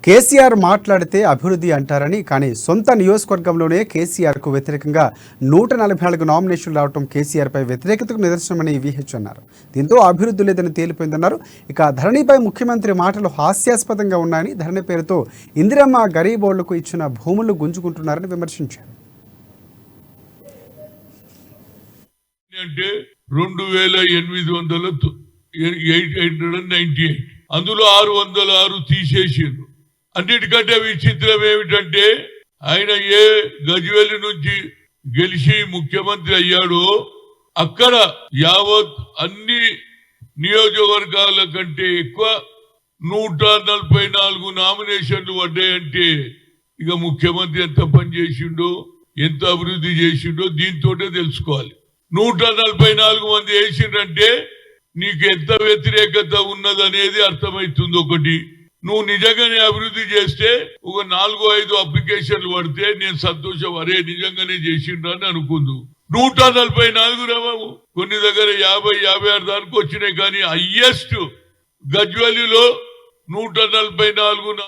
కేసీఆర్ మాట్లాడితే అభివృద్ధి అంటారని, కానీ సొంత నియోజకవర్గంలోనే కేసీఆర్కు వ్యతిరేకంగా 144 నామినేషన్లు రావడం కేసీఆర్పై వ్యతిరేకతకు నిదర్శనమని విహెచ్ అన్నారు. దీంతో అభివృద్ధి లేదని తేలిపోయిందన్నారు. ఇక ధరణిపై ముఖ్యమంత్రి మాటలు హాస్యాస్పదంగా ఉన్నాయని, ధరణి పేరుతో ఇందిరమ్మ గరీబోళ్లకు ఇచ్చిన భూములు గుంజుకుంటున్నారని విమర్శించారు. 2898 అందులో 606 తీసేసిండ్రు. అన్నిటికంటే విచిత్రం ఏమిటంటే ఆయన ఏ గజ్వేల్ నుంచి గెలిచి ముఖ్యమంత్రి అయ్యాడో అక్కడ యావత్ అన్ని నియోజకవర్గాల కంటే ఎక్కువ 144 నామినేషన్లు పడ్డాయంటే ఇక ముఖ్యమంత్రి ఎంత పని చేసిండో, ఎంత అభివృద్ధి చేసిండో దీంతోటే తెలుసుకోవాలి. 144 మంది వేసిండ్రంటే నీకు ఎంత వ్యతిరేకత ఉన్నదనేది అర్థమవుతుంది. ఒకటి, నువ్వు నిజంగానే అభివృద్ధి చేస్తే ఒక 4-5 అప్లికేషన్లు పడితే నేను సంతోషం, అరే నిజంగానే చేసిండ్రని అనుకుందు. 144 బాబు, కొన్ని దగ్గర 50-56 దానికి వచ్చినాయి. కానీ హయ్యెస్ట్ గజ్వేలిలో 144